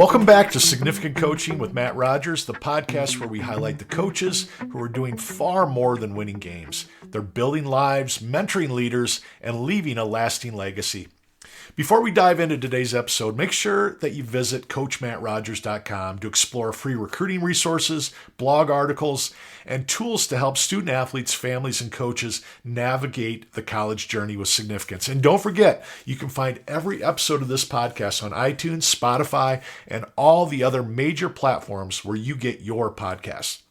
Welcome back to Significant Coaching with Matt Rogers, the podcast where we highlight the coaches who are doing far more than winning games. They're building lives, mentoring leaders, and leaving a lasting legacy. Before we dive into today's episode, make sure that you visit CoachMattRogers.com to explore free recruiting resources, blog articles, and tools to help student athletes, families, and coaches navigate the college journey with significance. And don't forget, you can find every episode of this podcast on iTunes, Spotify, and all the other major platforms where you get your podcasts.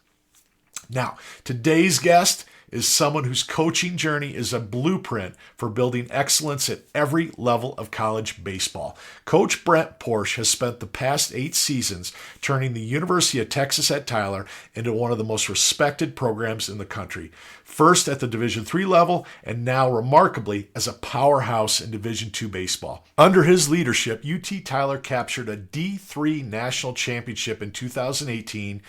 Now, today's guest is someone whose coaching journey is a blueprint for building excellence at every level of college baseball. Coach Brent Porche has spent the past 8 seasons turning the University of Texas at Tyler into one of the most respected programs in the country. First at the Division III level, and now remarkably as a powerhouse in Division II baseball. Under his leadership, UT Tyler captured a D3 national championship in 2018,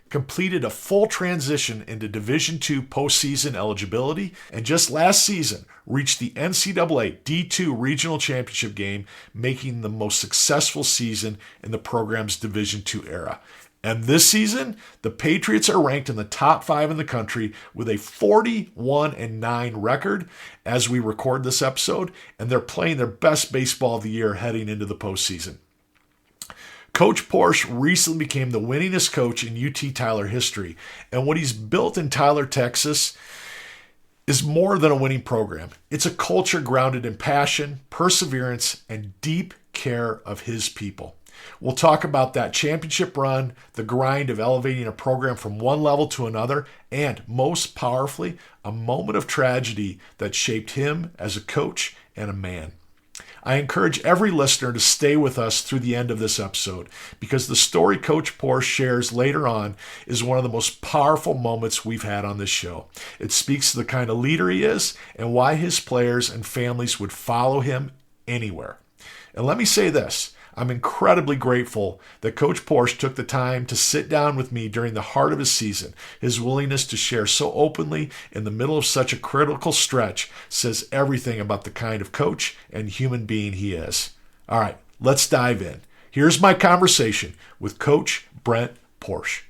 completed a full transition into Division II postseason eligibility, and just last season reached the NCAA D2 regional championship game, making the most successful season in the program's Division II era. And this season, the Patriots are ranked in the top 5 in the country with a 41-9 record as we record this episode, and they're playing their best baseball of the year heading into the postseason. Coach Porche recently became the winningest coach in UT Tyler history, and what he's built in Tyler, Texas is more than a winning program. It's a culture grounded in passion, perseverance, and deep care of his people. We'll talk about that championship run, the grind of elevating a program from one level to another, and most powerfully, a moment of tragedy that shaped him as a coach and a man. I encourage every listener to stay with us through the end of this episode because the story Coach Porche shares later on is one of the most powerful moments we've had on this show. It speaks to the kind of leader he is and why his players and families would follow him anywhere. And let me say this, I'm incredibly grateful that Coach Porche took the time to sit down with me during the heart of his season. His willingness to share so openly in the middle of such a critical stretch says everything about the kind of coach and human being he is. All right, let's dive in. Here's my conversation with Coach Brent Porche.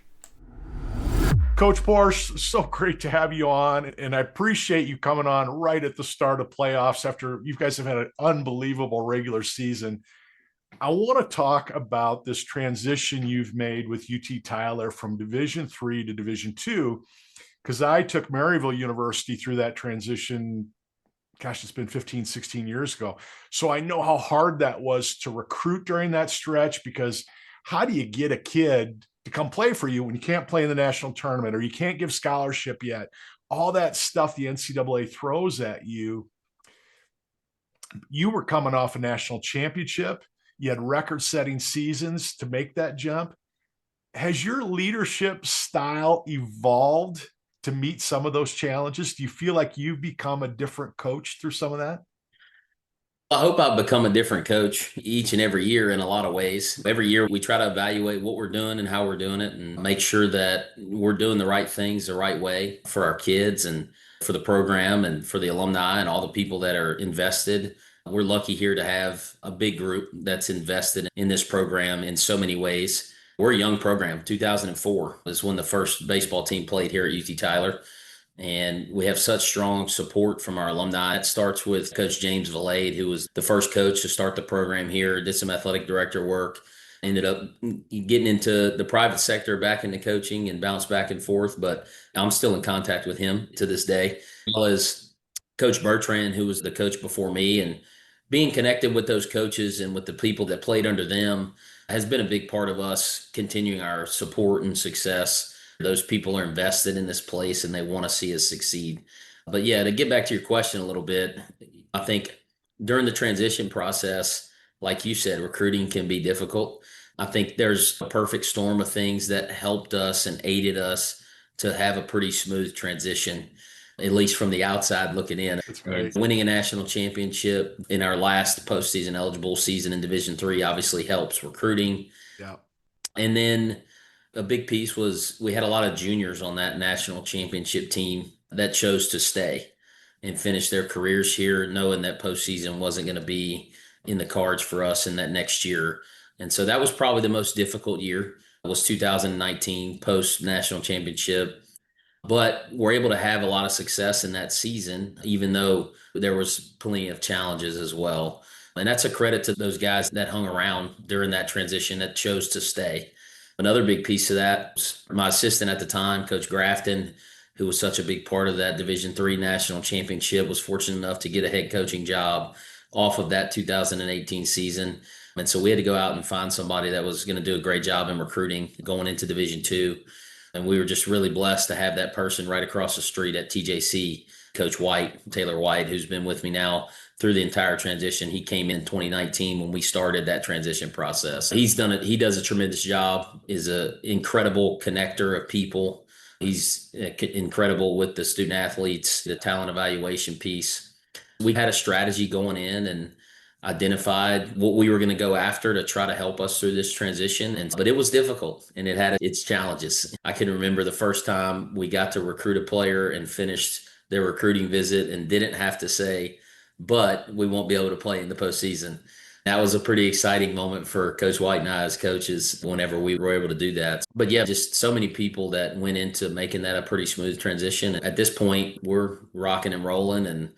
Coach Porche, so great to have you on, and I appreciate you coming on right at the start of playoffs after you guys have had an unbelievable regular season. I want to talk about this transition you've made with UT Tyler from Division III to Division II, because I took Maryville University through that transition. Gosh, it's been 15, 16 years ago. So I know how hard that was to recruit during that stretch, because how do you get a kid to come play for you when you can't play in the national tournament or you can't give scholarship yet? All that stuff the NCAA throws at you. You were coming off a national championship. You had record-setting seasons to make that jump. Has your leadership style evolved to meet some of those challenges? Do you feel like you've become a different coach through some of that? I hope I've become a different coach each and every year in a lot of ways. Every year we try to evaluate what we're doing and how we're doing it and make sure that we're doing the right things the right way for our kids and for the program and for the alumni and all the people that are invested. We're lucky here to have a big group that's invested in this program in so many ways. We're a young program. 2004 is when the first baseball team played here at UT Tyler. And we have such strong support from our alumni. It starts with Coach James Valade, who was the first coach to start the program here, did some athletic director work, ended up getting into the private sector, back into coaching and bounced back and forth. But I'm still in contact with him to this day, as well as Coach Bertrand, who was the coach before me, and being connected with those coaches and with the people that played under them has been a big part of us continuing our support and success. Those people are invested in this place and they want to see us succeed. But yeah, to get back to your question a little bit, I think during the transition process, like you said, recruiting can be difficult. I think there's a perfect storm of things that helped us and aided us to have a pretty smooth transition, at least from the outside looking in. That's great. And winning a national championship in our last postseason eligible season in Division III obviously helps recruiting. Yeah. And then a big piece was we had a lot of juniors on that national championship team that chose to stay and finish their careers here, knowing that postseason wasn't going to be in the cards for us in that next year. And so that was probably the most difficult year was 2019 post national championship. But we're able to have a lot of success in that season, even though there was plenty of challenges as well. And that's a credit to those guys that hung around during that transition that chose to stay. Another big piece of that was my assistant at the time, Coach Grafton, who was such a big part of that Division III national championship, was fortunate enough to get a head coaching job off of that 2018 season. And so we had to go out and find somebody that was going to do a great job in recruiting going into Division II. And we were just really blessed to have that person right across the street at TJC, Coach White, Taylor White, who's been with me now through the entire transition. He came in 2019 when we started that transition process. He's done it. He does a tremendous job, is an incredible connector of people. He's incredible with the student athletes, the talent evaluation piece. We had a strategy going in and identified what we were going to go after to try to help us through this transition. But it was difficult and it had its challenges. I can remember the first time we got to recruit a player and finished their recruiting visit and didn't have to say, but we won't be able to play in the postseason. That was a pretty exciting moment for Coach White and I as coaches whenever we were able to do that. But yeah, just so many people that went into making that a pretty smooth transition. At this point, we're rocking and rolling and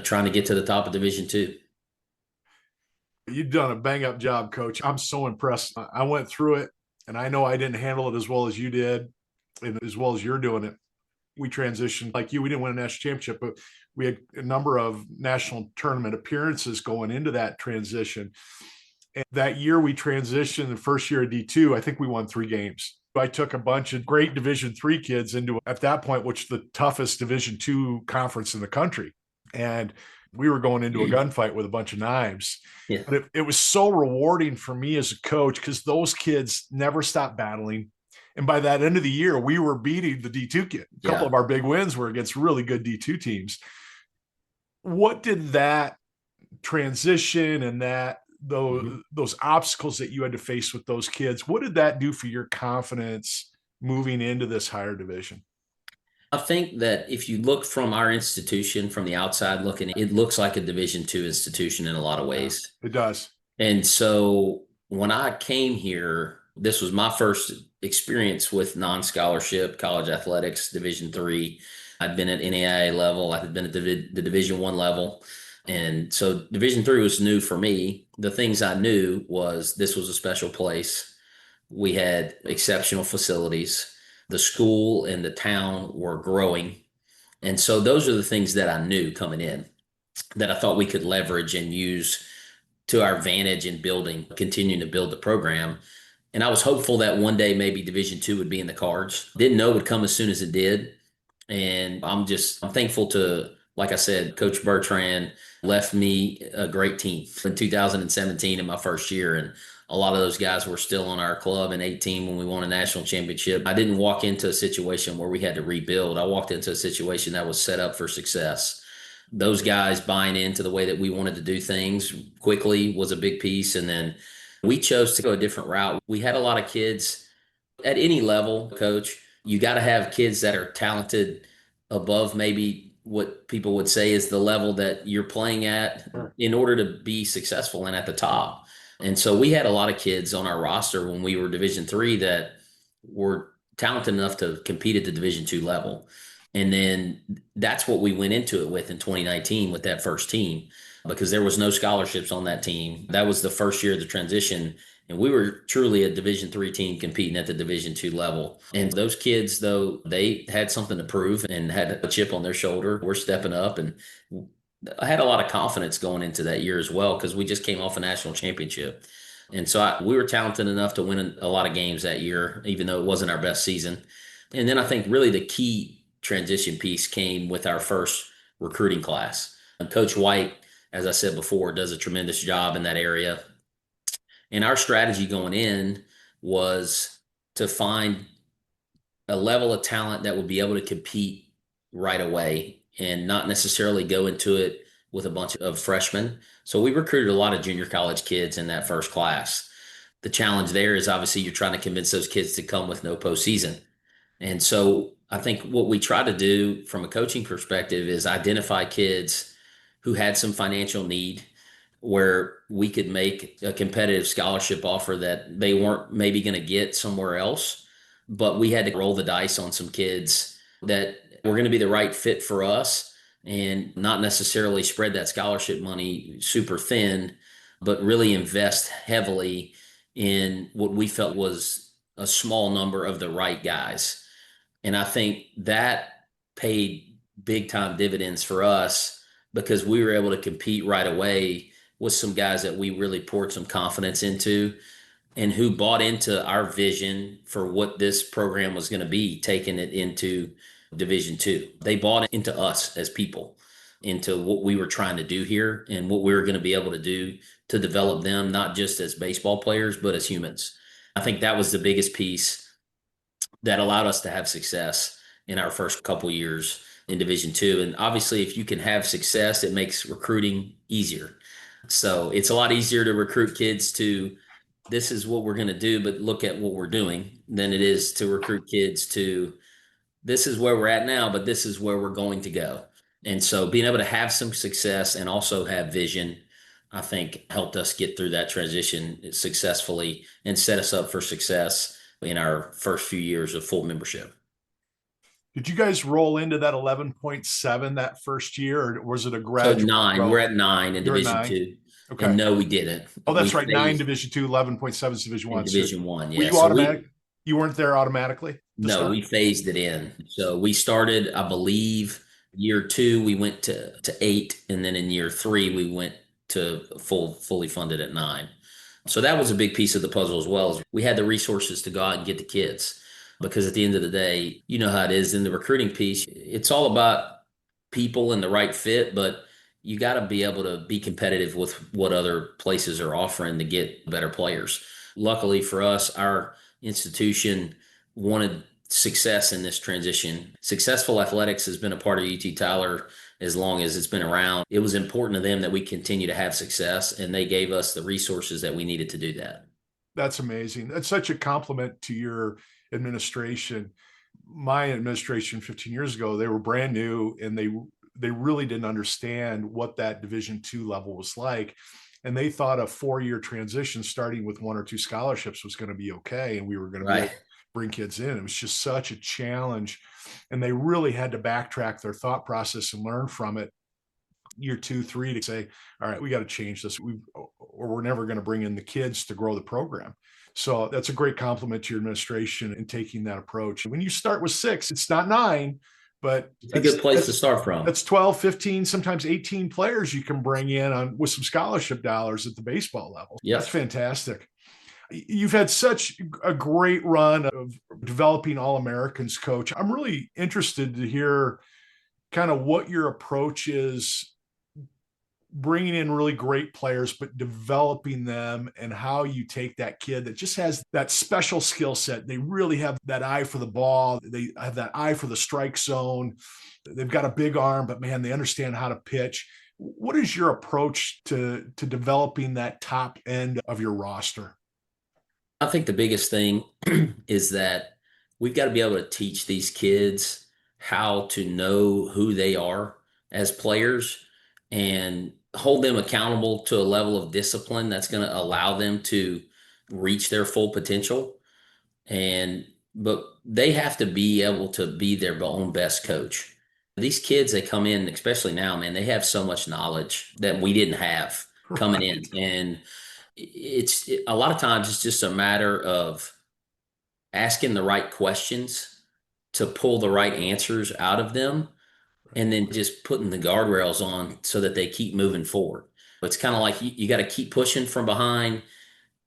trying to get to the top of Division II. You've done a bang up job, Coach. I'm so impressed. I went through it, and I know I didn't handle it as well as you did, and as well as you're doing it. We transitioned like you. We didn't win a national championship, but we had a number of national tournament appearances going into that transition. And that year we transitioned, the first year of D2, I think we won 3 games. I took a bunch of great Division III kids into, at that point, which the toughest Division II conference in the country. And we were going into a gunfight with a bunch of knives. Yeah. But it was so rewarding for me as a coach because those kids never stopped battling. And by that end of the year, we were beating the D2 kid. A couple of our big wins were against really good D2 teams. What did that transition and those obstacles that you had to face with those kids, what did that do for your confidence moving into this higher division? I think that if you look from our institution from the outside looking, it looks like a Division II institution in a lot of ways. It does. And so when I came here, this was my first experience with non-scholarship college athletics, Division III. I'd been at NAIA level. I had been at the Division I level. And so Division III was new for me. The things I knew was this was a special place. We had exceptional facilities. The school and the town were growing. And so those are the things that I knew coming in that I thought we could leverage and use to our advantage in continuing to build the program. And I was hopeful that one day maybe Division II would be in the cards. Didn't know it would come as soon as it did. And I'm thankful to, like I said, Coach Bertrand left me a great team in 2017 in my first year. And a lot of those guys were still on our club in 18 when we won a national championship. I didn't walk into a situation where we had to rebuild. I walked into a situation that was set up for success. Those guys buying into the way that we wanted to do things quickly was a big piece. And then we chose to go a different route. We had a lot of kids at any level, Coach. You got to have kids that are talented above maybe what people would say is the level that you're playing at in order to be successful and at the top. And so we had a lot of kids on our roster when we were Division III that were talented enough to compete at the Division II level. And then that's what we went into it with in 2019 with that first team, because there was no scholarships on that team. That was the first year of the transition. And we were truly a Division III team competing at the Division II level. And those kids, though, they had something to prove and had a chip on their shoulder. We're stepping up. And I had a lot of confidence going into that year as well, because we just came off a national championship. And so we were talented enough to win a lot of games that year, even though it wasn't our best season. And then I think really the key transition piece came with our first recruiting class. And Coach White, as I said before, does a tremendous job in that area. And our strategy going in was to find a level of talent that would be able to compete right away and not necessarily go into it with a bunch of freshmen. So we recruited a lot of junior college kids in that first class. The challenge there is obviously you're trying to convince those kids to come with no postseason. And so I think what we try to do from a coaching perspective is identify kids who had some financial need, where we could make a competitive scholarship offer that they weren't maybe going to get somewhere else. But we had to roll the dice on some kids that were going to be the right fit for us and not necessarily spread that scholarship money super thin, but really invest heavily in what we felt was a small number of the right guys. And I think that paid big time dividends for us because we were able to compete right away with some guys that we really poured some confidence into and who bought into our vision for what this program was going to be, taking it into Division II. They bought into us as people, into what we were trying to do here and what we were going to be able to do to develop them, not just as baseball players, but as humans. I think that was the biggest piece that allowed us to have success in our first couple years in Division II. And obviously, if you can have success, it makes recruiting easier. So it's a lot easier to recruit kids to this is what we're going to do, but look at what we're doing than it is to recruit kids to this is where we're at now, but this is where we're going to go. And so being able to have some success and also have vision, I think helped us get through that transition successfully and set us up for success in our first few years of full membership. Did you guys roll into that 11.7 that first year, or was it a So gradual nine, we're growth? at nine in You're at Division 9. II. Okay. And no, we didn't. Oh, We that's right. 9 phased Division II, 11.7 is Division in One. So Division One. were Yeah. you So automatic? You weren't there automatically to no, start? we phased it in. So we started, I believe, year two, we went to 8. And then in year 3, we went to fully funded at 9. So that was a big piece of the puzzle as well. As we had the resources to go out and get the kids. Because at the end of the day, you know how it is in the recruiting piece. It's all about people and the right fit, but you got to be able to be competitive with what other places are offering to get better players. Luckily for us, our institution wanted success in this transition. Successful athletics has been a part of UT Tyler as long as it's been around. It was important to them that we continue to have success, and they gave us the resources that we needed to do that. That's amazing. That's such a compliment to your administration. My administration 15 years ago, they were brand new and they really didn't understand what that Division II level was like. And they thought a 4-year transition starting with 1 or 2 scholarships was going to be okay. And we were going to be able Right. to bring kids in. It was just such a challenge. And they really had to backtrack their thought process and learn from it year 2, 3 to say, all right, we got to change this. Or we're never going to bring in the kids to grow the program. So that's a great compliment to your administration in taking that approach. When you start with 6, it's not 9, but It's a good place to start from. that's 12, 15, sometimes 18 players you can bring in on with some scholarship dollars at the baseball level. Yep. That's fantastic. You've had such a great run of developing All-Americans, Coach. I'm really interested to hear kind of what your approach is bringing in really great players, but developing them and how you take that kid that just has that special skill set. They really have that eye for the ball. They have that eye for the strike zone. They've got a big arm, but man, they understand how to pitch. What is your approach to developing that top end of your roster? I think the biggest thing is that we've got to be able to teach these kids how to know who they are as players and hold them accountable to a level of discipline that's going to allow them to reach their full potential. But they have to be able to be their own best coach. These kids, they come in, especially now, man, they have so much knowledge that we didn't have coming in. Right. And a lot of times it's just a matter of asking the right questions to pull the right answers out of them and then just putting the guardrails on so that they keep moving forward. It's kind of like you got to keep pushing from behind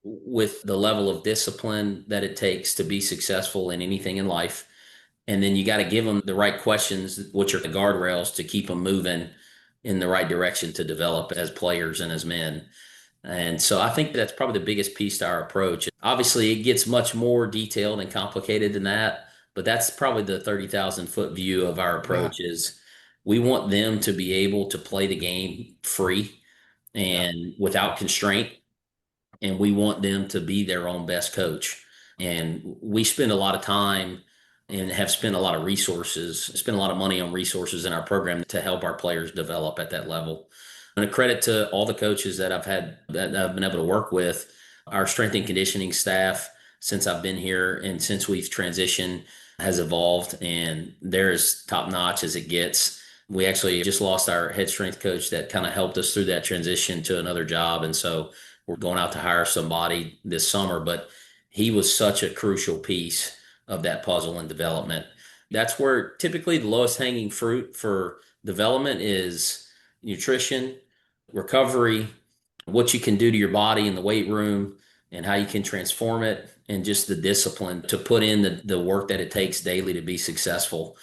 with the level of discipline that it takes to be successful in anything in life. And then you got to give them the right questions, which are the guardrails to keep them moving in the right direction to develop as players and as men. And so I think that's probably the biggest piece to our approach. Obviously, it gets much more detailed and complicated than that, but that's probably the 30,000-foot view of our approach is we want them to be able to play the game free and without constraint. And we want them to be their own best coach. And we spend a lot of time and have spent a lot of resources, spend a lot of money on resources in our program to help our players develop at that level. And a credit to all the coaches that I've been able to work with, our strength and conditioning staff since I've been here and since we've transitioned has evolved, and they're as top notch as it gets. We actually just lost our head strength coach that kind of helped us through that transition to another job. And so we're going out to hire somebody this summer, but he was such a crucial piece of that puzzle and development. That's where typically the lowest hanging fruit for development is nutrition, recovery, what you can do to your body in the weight room, and how you can transform it, and just the discipline to put in the work that it takes daily to be successful.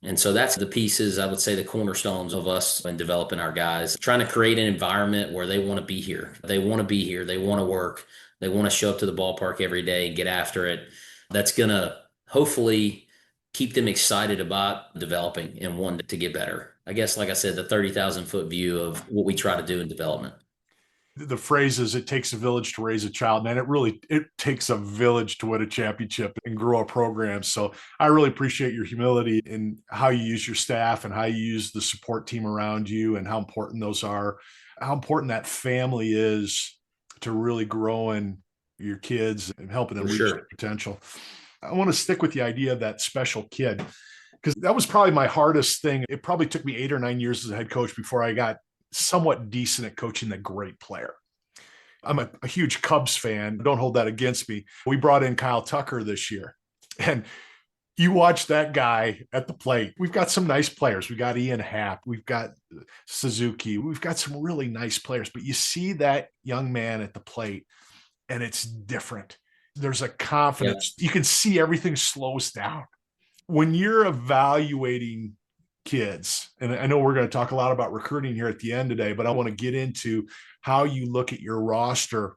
And so that's the pieces, I would say, the cornerstones of us in developing our guys, trying to create an environment where they want to be here. They want to be here. They want to work. They want to show up to the ballpark every day and get after it. That's going to hopefully keep them excited about developing and wanting to get better. I guess, like I said, the 30,000-foot view of what we try to do in development. The phrase is, it takes a village to raise a child. Man, it takes a village to win a championship and grow a program. So I really appreciate your humility in how you use your staff and how you use the support team around you, and how important those are, how important that family is to really growing your kids and helping them For reach sure. their potential. I want to stick with the idea of that special kid, because that was probably my hardest thing. It probably took me 8 or 9 years as a head coach before I got somewhat decent at coaching the great player. I'm a huge Cubs fan. Don't hold that against me. We brought in Kyle Tucker this year, and you watch that guy at the plate. We've got some nice players. We've got Ian Happ. We've got Suzuki. We've got some really nice players, but you see that young man at the plate, and it's different. There's a Yeah. confidence. You can see everything slows down. When you're evaluating kids, and I know we're going to talk a lot about recruiting here at the end today, but I want to get into how you look at your roster.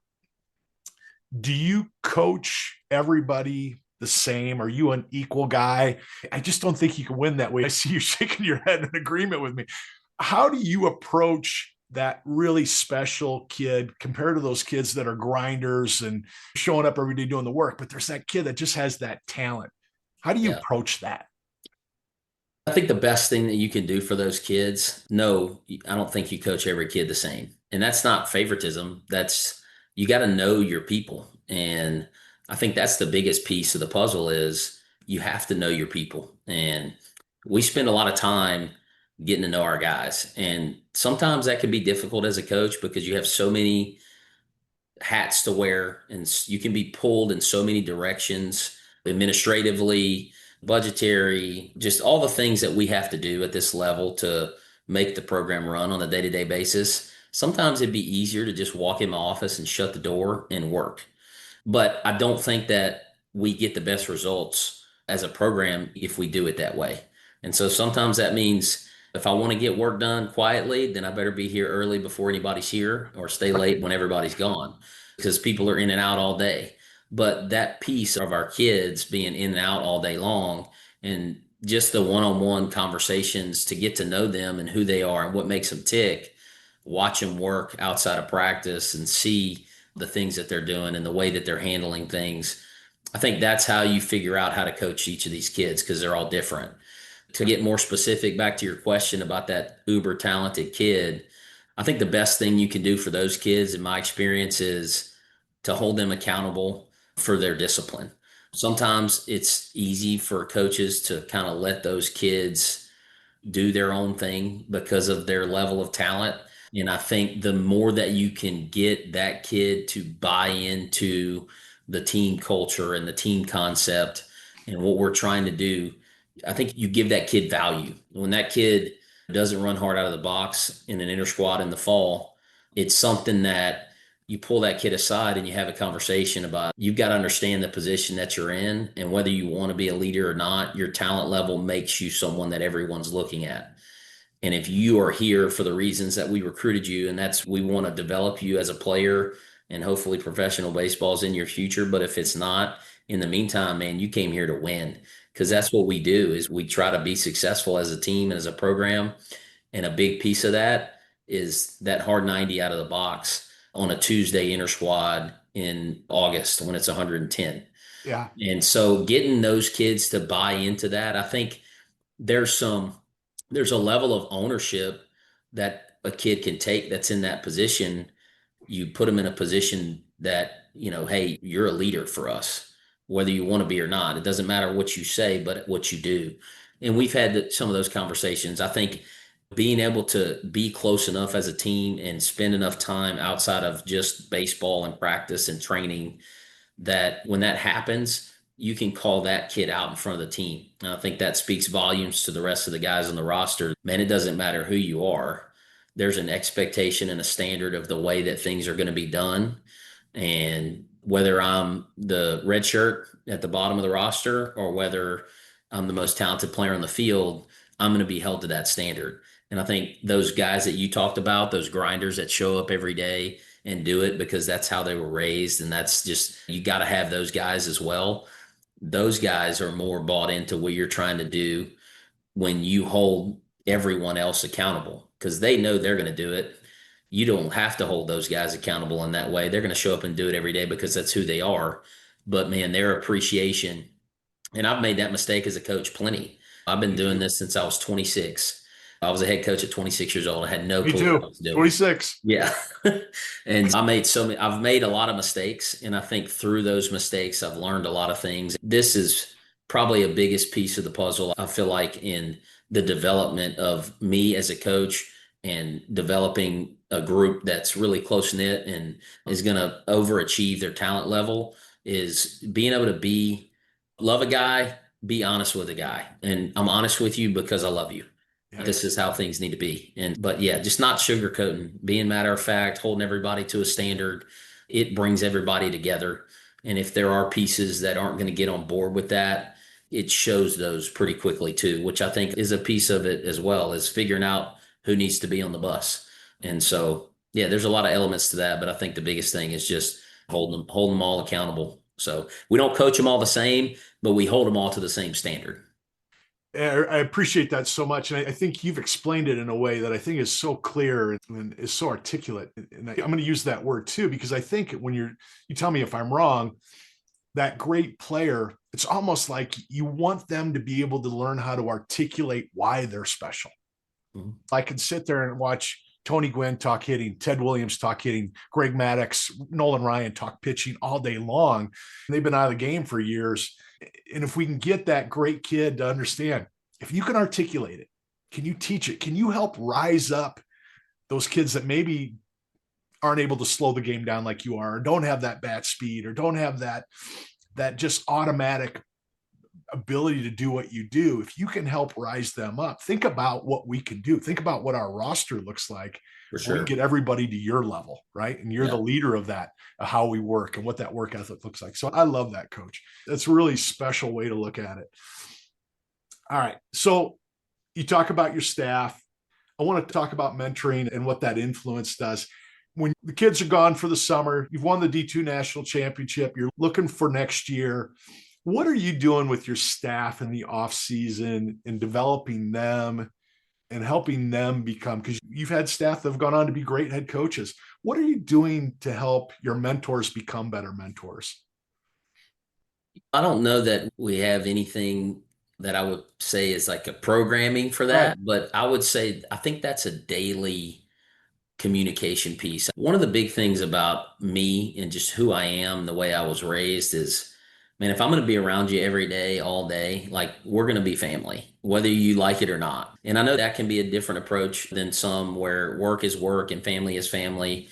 Do you coach everybody the same? Are you an equal guy? I just don't think you can win that way. I see you shaking your head in agreement with me. How do you approach that really special kid compared to those kids that are grinders and showing up every day doing the work? But there's that kid that just has that talent. How do you Yeah. approach that? I think the best thing that you can do for those kids, no, I don't think you coach every kid the same. And that's not favoritism. That's, you got to know your people. And I think that's the biggest piece of the puzzle is you have to know your people. And we spend a lot of time getting to know our guys. And sometimes that can be difficult as a coach because you have so many hats to wear and you can be pulled in so many directions administratively, budgetary, just all the things that we have to do at this level to make the program run on a day-to-day basis. Sometimes it'd be easier to just walk in my office and shut the door and work. But I don't think that we get the best results as a program if we do it that way. And so sometimes that means if I want to get work done quietly, then I better be here early before anybody's here or stay late when everybody's gone because people are in and out all day. But that piece of our kids being in and out all day long and just the one-on-one conversations to get to know them and who they are and what makes them tick, watch them work outside of practice and see the things that they're doing and the way that they're handling things. I think that's how you figure out how to coach each of these kids because they're all different. To get more specific, back to your question about that uber talented kid, I think the best thing you can do for those kids, in my experience, is to hold them accountable for their discipline. Sometimes it's easy for coaches to kind of let those kids do their own thing because of their level of talent. And I think the more that you can get that kid to buy into the team culture and the team concept and what we're trying to do, I think you give that kid value. When that kid doesn't run hard out of the box in an inter squad in the fall, it's something that you pull that kid aside and you have a conversation about you've got to understand the position that you're in and whether you want to be a leader or not, your talent level makes you someone that everyone's looking at. And if you are here for the reasons that we recruited you, and that's we want to develop you as a player and hopefully professional baseball's in your future. But if it's not, in the meantime, man, you came here to win because that's what we do is we try to be successful as a team and as a program. And a big piece of that is that hard 90 out of the box on a Tuesday inter squad in August when it's 110. Yeah. And so getting those kids to buy into that, I think there's some there's a level of ownership that a kid can take that's in that position, you put them in a position that, hey, you're a leader for us, whether you want to be or not. It doesn't matter what you say, but what you do. And we've had some of those conversations. I think being able to be close enough as a team and spend enough time outside of just baseball and practice and training, that when that happens, you can call that kid out in front of the team. And I think that speaks volumes to the rest of the guys on the roster. Man, it doesn't matter who you are. There's an expectation and a standard of the way that things are going to be done. And whether I'm the red shirt at the bottom of the roster or whether I'm the most talented player on the field, I'm going to be held to that standard. And I think those guys that you talked about, those grinders that show up every day and do it because that's how they were raised, and that's just, you got to have those guys as well. Those guys are more bought into what you're trying to do when you hold everyone else accountable because they know they're going to do it. You don't have to hold those guys accountable in that way. They're going to show up and do it every day because that's who they are. But man, their appreciation, and I've made that mistake as a coach plenty. I've been doing this since I was 26. I was a head coach at 26 years old. I had no Me clue what I too. was doing. 26. Yeah. And I've made a lot of mistakes. And I think through those mistakes, I've learned a lot of things. This is probably a biggest piece of the puzzle, I feel like, in the development of me as a coach and developing a group that's really close knit and is going to overachieve their talent level, is being able to love a guy, be honest with a guy. And I'm honest with you because I love you. Yeah. This is how things need to be. But yeah, just not sugarcoating, being matter of fact, holding everybody to a standard. It brings everybody together. And if there are pieces that aren't going to get on board with that, it shows those pretty quickly too, which I think is a piece of it as well, is figuring out who needs to be on the bus. And so, yeah, there's a lot of elements to that, but I think the biggest thing is just holding them all accountable. So we don't coach them all the same, but we hold them all to the same standard. I appreciate that so much. And I think you've explained it in a way that I think is so clear and is so articulate. And I'm going to use that word too, because I think when you tell me if I'm wrong, that great player, it's almost like you want them to be able to learn how to articulate why they're special. Mm-hmm. I can sit there and watch Tony Gwynn talk hitting, Ted Williams talk hitting, Greg Maddux, Nolan Ryan talk pitching all day long. They've been out of the game for years. And if we can get that great kid to understand, if you can articulate it, can you teach it? Can you help rise up those kids that maybe aren't able to slow the game down like you are, or don't have that bat speed, or don't have that just automatic ability to do what you do? If you can help rise them up, think about what we can do. Think about what our roster looks like. For sure. We get everybody to your level, right? And you're the leader of that, of how we work and what that work ethic looks like. So I love that, Coach. That's a really special way to look at it. All right. So you talk about your staff. I want to talk about mentoring and what that influence does. When the kids are gone for the summer, you've won the D2 national championship, you're looking for next year. What are you doing with your staff in the off season and developing them and helping them become, because you've had staff that have gone on to be great head coaches. What are you doing to help your mentors become better mentors? I don't know that we have anything that I would say is like a programming for that, right. But I would say, I think that's a daily communication piece. One of the big things about me and just who I am, the way I was raised is, man, if I'm going to be around you every day, all day, like, we're going to be family, whether you like it or not. And I know that can be a different approach than some where work is work and family is family.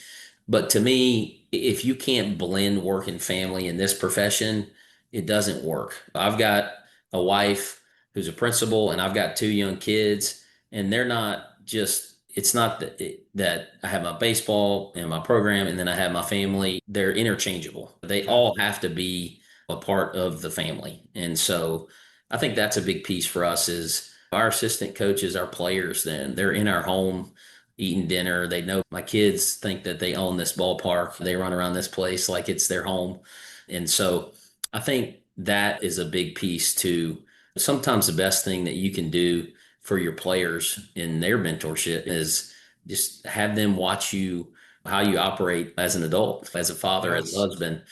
But to me, if you can't blend work and family in this profession, it doesn't work. I've got a wife who's a principal and I've got 2 young kids, and they're not just, it's not that I have my baseball and my program and then I have my family. They're interchangeable. They all have to be a part of the family. And so I think that's a big piece for us is our assistant coaches, our players, then they're in our home eating dinner. They know my kids think that they own this ballpark. They run around this place like it's their home. And so I think that is a big piece too. Sometimes the best thing that you can do for your players in their mentorship is just have them watch you, how you operate as an adult, as a father, as a husband.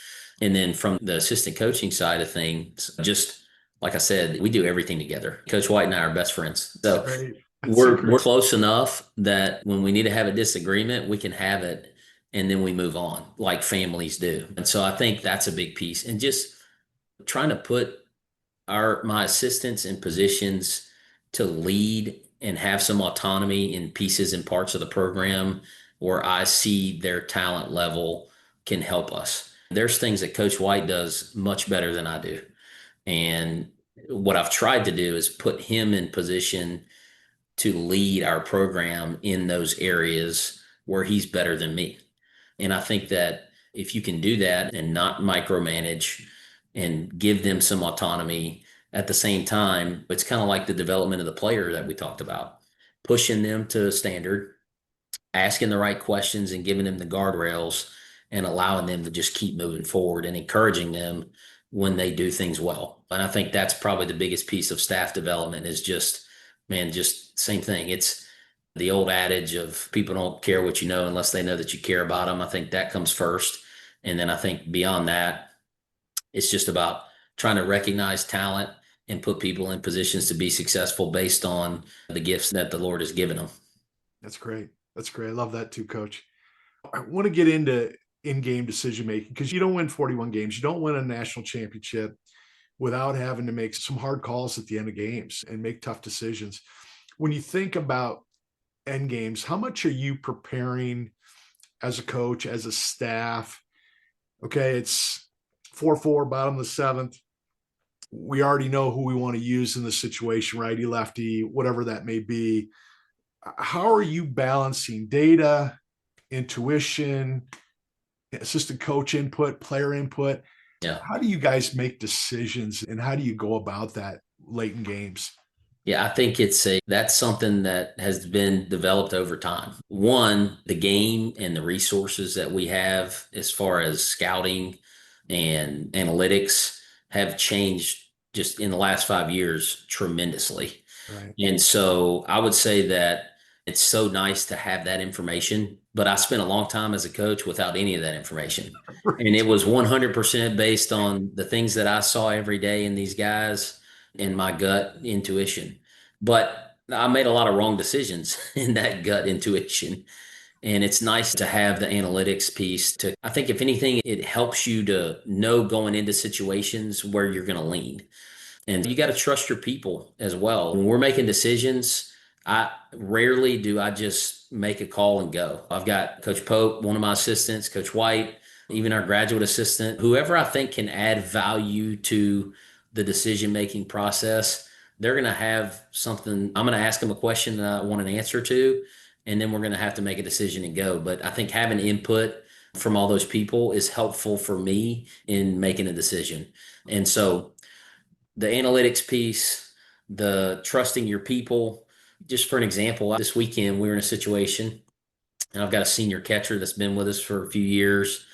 And then from the assistant coaching side of things, just like I said, we do everything together. Coach White and I are best friends. So That's We're incredible. close enough that when we need to have a disagreement, we can have it and then we move on like families do. And so I think that's a big piece. And just trying to put our my assistants in positions to lead and have some autonomy in pieces and parts of the program where I see their talent level can help us. There's things that Coach White does much better than I do. And what I've tried to do is put him in position to lead our program in those areas where he's better than me. And I think that if you can do that and not micromanage and give them some autonomy at the same time, it's kind of like the development of the player that we talked about, pushing them to standard, asking the right questions and giving them the guardrails and allowing them to just keep moving forward and encouraging them when they do things well. And I think that's probably the biggest piece of staff development is just, man, just same thing. It's the old adage of people don't care what you know unless they know that you care about them. I think that comes first. And then I think beyond that, it's just about trying to recognize talent and put people in positions to be successful based on the gifts that the Lord has given them. That's great. That's great. I love that too, Coach. I want to get into in-game decision making because you don't win 41 games. You don't win a national championship without having to make some hard calls at the end of games and make tough decisions. When you think about end games, how much are you preparing as a coach, as a staff? Okay, it's 4-4, bottom of the seventh. We already know who we want to use in the situation, righty, lefty, whatever that may be. How are you balancing data, intuition, assistant coach input, player input? Yeah. How do you guys make decisions and how do you go about that late in games? Yeah, I think that's something that has been developed over time. One, the game and the resources that we have as far as scouting and analytics have changed just in the last 5 years tremendously. Right. And so I would say that it's so nice to have that information, but I spent a long time as a coach without any of that information. And it was 100% based on the things that I saw every day in these guys and my gut intuition. But I made a lot of wrong decisions in that gut intuition. And it's nice to have the analytics piece to, I think if anything, it helps you to know going into situations where you're going to lean. And you got to trust your people as well. When we're making decisions, I rarely do I just make a call and go. I've got Coach Pope, one of my assistants, Coach White, even our graduate assistant, whoever I think can add value to the decision-making process. They're going to have something. I'm going to ask them a question that I want an answer to, and then we're going to have to make a decision and go. But I think having input from all those people is helpful for me in making a decision. And so the analytics piece, the trusting your people. Just for an example, this weekend we were in a situation, and I've got a senior catcher that's been with us for a few years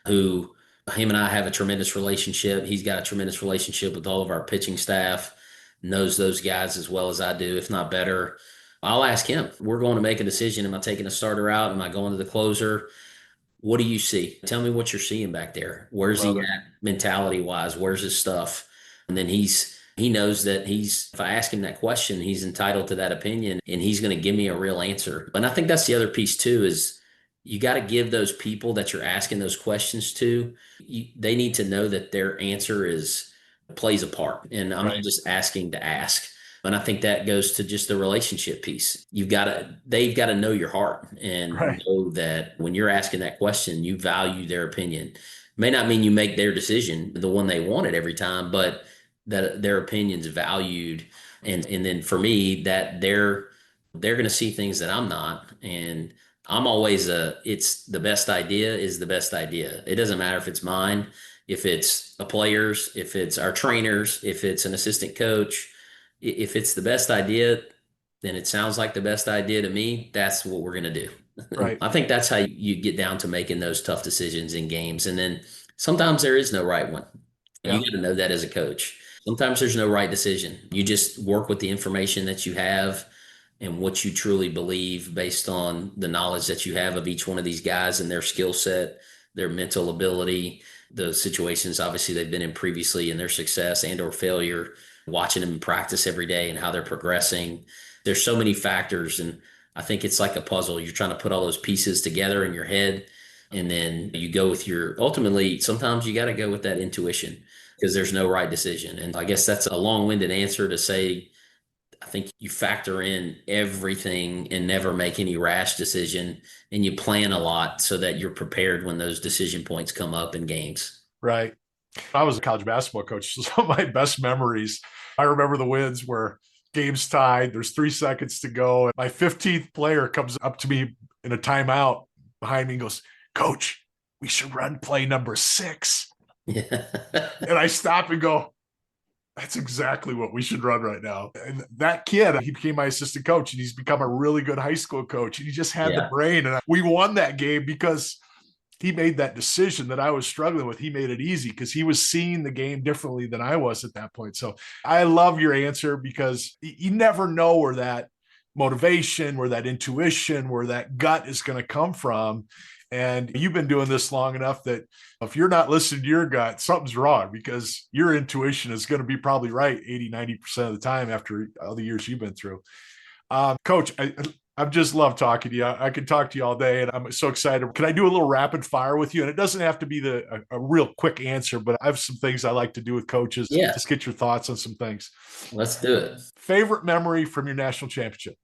who him and I have a tremendous relationship. He's got a tremendous relationship with all of our pitching staff, knows those guys as well as I do, if not better. I'll ask him, we're going to make a decision. Am I taking a starter out? Am I going to the closer? What do you see? Tell me what you're seeing back there. Where's Love he it. at mentality wise? Where's his stuff? And then he knows that if I ask him that question, he's entitled to that opinion and he's going to give me a real answer. And I think that's the other piece too, is you got to give those people that you're asking those questions to, they need to know that their answer plays a part. And I'm not Right. just asking to ask. And I think that goes to just the relationship piece. They've got to know your heart and Right. know that when you're asking that question, you value their opinion. May not mean you make their decision the one they wanted every time, but that their opinion's valued. And then for me, that they're going to see things that I'm not. And I'm always it's the best idea is the best idea. It doesn't matter if it's mine, if it's a player's, if it's our trainers, if it's an assistant coach. If it's the best idea, then it sounds like the best idea to me. That's what we're going to do. Right. I think that's how you get down to making those tough decisions in games. And then sometimes there is no right one. And you Yeah. got to know that as a coach. Sometimes there's no right decision. You just work with the information that you have and what you truly believe based on the knowledge that you have of each one of these guys and their skill set, their mental ability, the situations obviously they've been in previously and their success and or failure, watching them practice every day and how they're progressing. There's so many factors, and I think it's like a puzzle. You're trying to put all those pieces together in your head, and then you go with ultimately, sometimes you got to go with that intuition because there's no right decision. And I guess that's a long-winded answer to say, I think you factor in everything and never make any rash decision, and you plan a lot so that you're prepared when those decision points come up in games. Right. I was a college basketball coach. So some of my best memories, I remember the wins where game's tied, there's 3 seconds to go. And my 15th player comes up to me in a timeout behind me and goes, Coach, we should run play number 6. Yeah. And I stop and go, that's exactly what we should run right now. And that kid, he became my assistant coach, and he's become a really good high school coach. And he just had the brain. And we won that game because he made that decision that I was struggling with. He made it easy because he was seeing the game differently than I was at that point. So I love your answer because you never know where that motivation, where that intuition, where that gut is going to come from. And you've been doing this long enough that if you're not listening to your gut, something's wrong because your intuition is going to be probably right 80-90% of the time after all the years you've been through. Coach, I've just loved talking to you. I could talk to you all day, and I'm so excited. Can I do a little rapid fire with you? And it doesn't have to be a real quick answer, but I have some things I like to do with coaches. Yeah. Just get your thoughts on some things. Let's do it. Favorite memory from your national championship?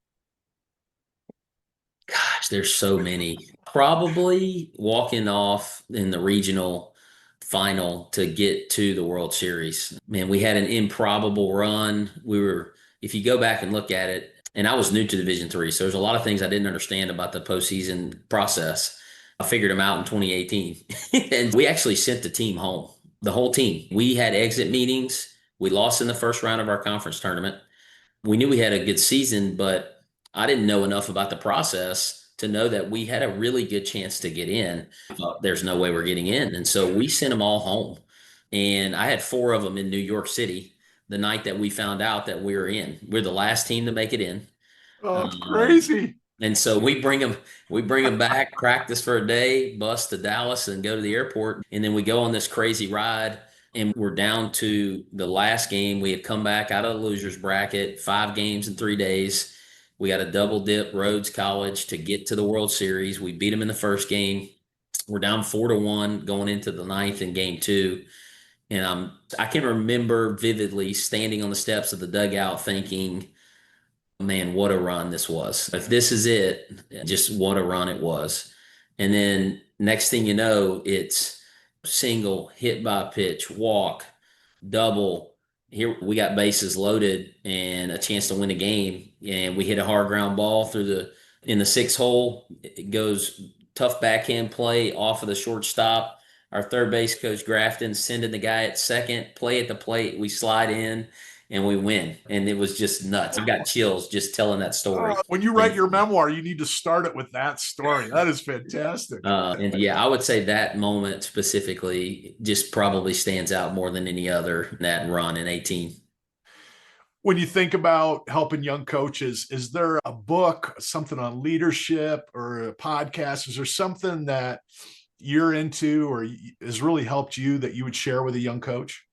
Gosh, there's so many. Probably walking off in the regional final to get to the World Series. Man, we had an improbable run. If you go back and look at it, and I was new to Division III, so there's a lot of things I didn't understand about the postseason process. I figured them out in 2018. And we actually sent the team home, the whole team. We had exit meetings. We lost in the first round of our conference tournament. We knew we had a good season, but I didn't know enough about the process to know that we had a really good chance to get in. I thought there's no way we're getting in. And so we sent them all home. And I had 4 of them in New York City the night that we found out that we were in. We're the last team to make it in. Oh, it's crazy. And so we bring them back, practice for a day, bus to Dallas and go to the airport. And then we go on this crazy ride. And we're down to the last game. We had come back out of the losers bracket, 5 games in 3 days. We got a double dip Rhodes College to get to the World Series. We beat them in the first game. We're down 4-1 going into the 9th in game 2. And I can remember vividly standing on the steps of the dugout thinking, man, what a run this was. If this is it, just what a run it was. And then next thing you know, it's single, hit by pitch, walk, double. Here we got bases loaded and a chance to win a game. And we hit a hard ground ball in the 6th hole. It goes tough backhand play off of the shortstop. Our third base coach Grafton sending the guy at second, play at the plate. We slide in and we win. And it was just nuts. I got chills just telling that story. When you write your memoir, you need to start it with that story. That is fantastic. And yeah, I would say that moment specifically just probably stands out more than any other, that run in 18. When you think about helping young coaches, is there a book, something on leadership or a podcast? Is there something that you're into or has really helped you that you would share with a young coach?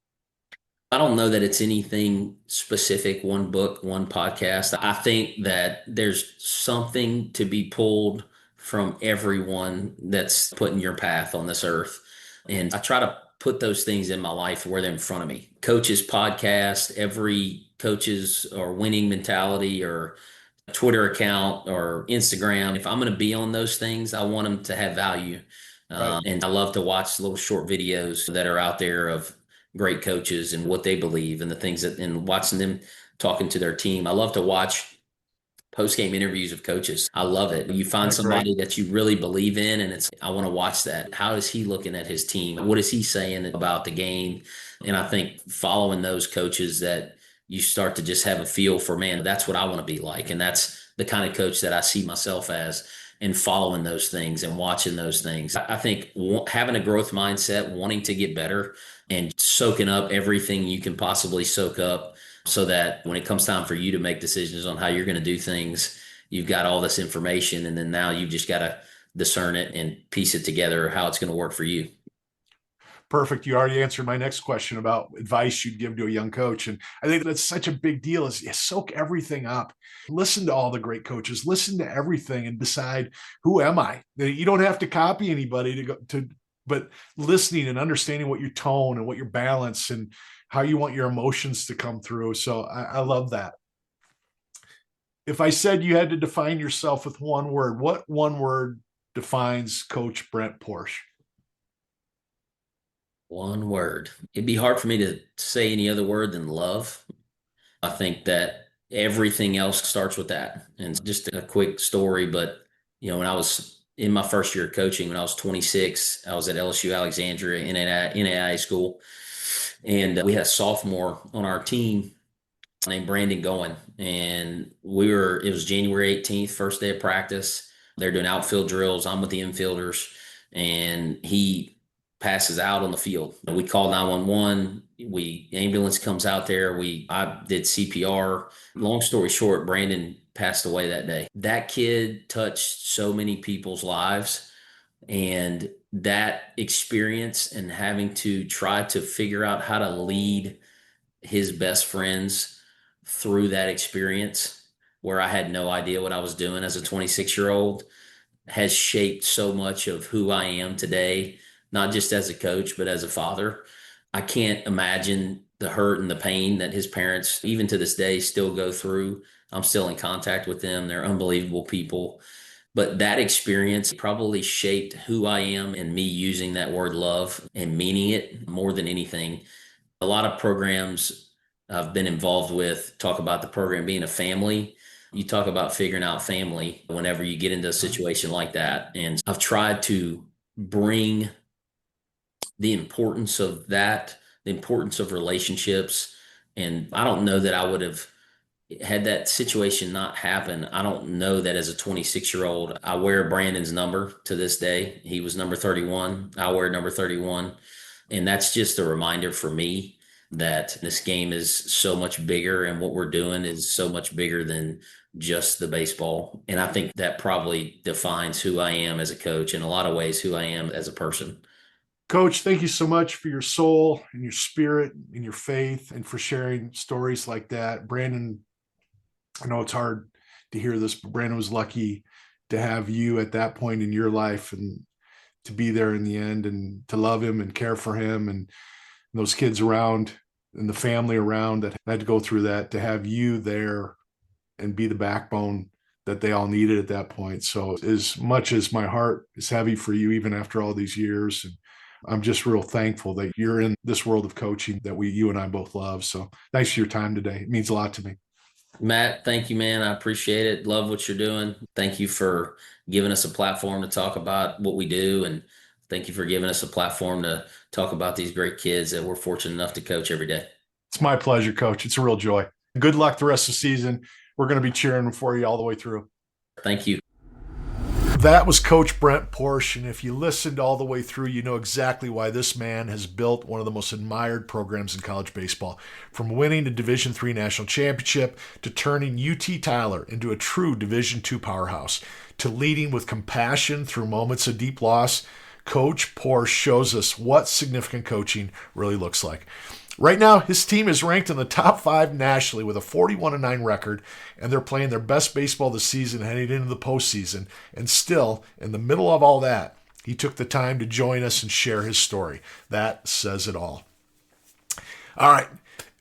I don't know that it's anything specific, one book, one podcast. I think that there's something to be pulled from everyone that's put in your path on this earth. And I try to put those things in my life where they're in front of me. Coaches podcast, every coach's or winning mentality or Twitter account or Instagram. If I'm going to be on those things, I want them to have value. Right. And I love to watch little short videos that are out there of great coaches and what they believe and the things and watching them talking to their team. I love to watch post-game interviews of coaches. I love it. You find somebody that you really believe in and I want to watch that. How is he looking at his team? What is he saying about the game? And I think following those coaches that you start to just have a feel for, man, that's what I want to be like. And that's the kind of coach that I see myself as, and following those things and watching those things. I think having a growth mindset, wanting to get better and soaking up everything you can possibly soak up so that when it comes time for you to make decisions on how you're going to do things, you've got all this information and then now you've just got to discern it and piece it together how it's going to work for you. Perfect. You already answered my next question about advice you'd give to a young coach. And I think that's such a big deal is you soak everything up. Listen to all the great coaches, listen to everything and decide, who am I? You don't have to copy anybody but listening and understanding what your tone and what your balance and how you want your emotions to come through. So I love that. If I said you had to define yourself with one word, what one word defines Coach Brent Porche? One word. It'd be hard for me to say any other word than love. I think that everything else starts with that. And just a quick story, but when I was in my first year of coaching, when I was 26, I was at LSU Alexandria NAIA school, and we had a sophomore on our team named Brandon Goen, and it was January 18th, first day of practice. They're doing outfield drills. I'm with the infielders, and he passes out on the field. We call 911. Ambulance comes out there. I did CPR. Long story short, Brandon passed away that day. That kid touched so many people's lives, and that experience and having to try to figure out how to lead his best friends through that experience where I had no idea what I was doing as a 26-year-old has shaped so much of who I am today, not just as a coach, but as a father. I can't imagine the hurt and the pain that his parents, even to this day, still go through. I'm still in contact with them. They're unbelievable people. But that experience probably shaped who I am, and me using that word love and meaning it more than anything. A lot of programs I've been involved with talk about the program being a family. You talk about figuring out family whenever you get into a situation like that. And I've tried to bring the importance of that, the importance of relationships. And I don't know that I would have had that situation not happen. I don't know that as a 26-year-old, I wear Brandon's number to this day. He was number 31. I wear number 31. And that's just a reminder for me that this game is so much bigger, and what we're doing is so much bigger than just the baseball. And I think that probably defines who I am as a coach, in a lot of ways, who I am as a person. Coach, thank you so much for your soul and your spirit and your faith, and for sharing stories like that. Brandon, I know it's hard to hear this, but Brandon was lucky to have you at that point in your life and to be there in the end and to love him and care for him and those kids around and the family around that had to go through that, to have you there and be the backbone that they all needed at that point. So as much as my heart is heavy for you, even after all these years, and I'm just real thankful that you're in this world of coaching that you and I both love. So thanks for your time today. It means a lot to me. Matt, thank you, man. I appreciate it. Love what you're doing. Thank you for giving us a platform to talk about what we do. And thank you for giving us a platform to talk about these great kids that we're fortunate enough to coach every day. It's my pleasure, Coach. It's a real joy. Good luck the rest of the season. We're going to be cheering for you all the way through. Thank you. That was Coach Brent Porche, and if you listened all the way through, you know exactly why this man has built one of the most admired programs in college baseball. From winning the Division III national championship, to turning UT Tyler into a true Division II powerhouse, to leading with compassion through moments of deep loss, Coach Porche shows us what significant coaching really looks like. Right now, his team is ranked in the top 5 nationally with a 41-9 record, and they're playing their best baseball this season heading into the postseason. And still, in the middle of all that, he took the time to join us and share his story. That says it all. All right,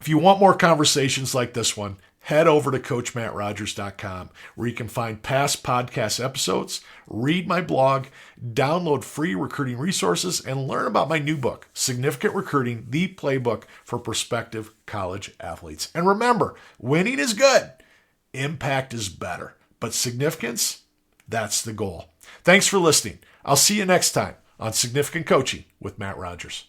if you want more conversations like this one, head over to CoachMattRogers.com, where you can find past podcast episodes, read my blog, download free recruiting resources, and learn about my new book, Significant Recruiting, the Playbook for Prospective College Athletes. And remember, winning is good, impact is better, but significance, that's the goal. Thanks for listening. I'll see you next time on Significant Coaching with Matt Rogers.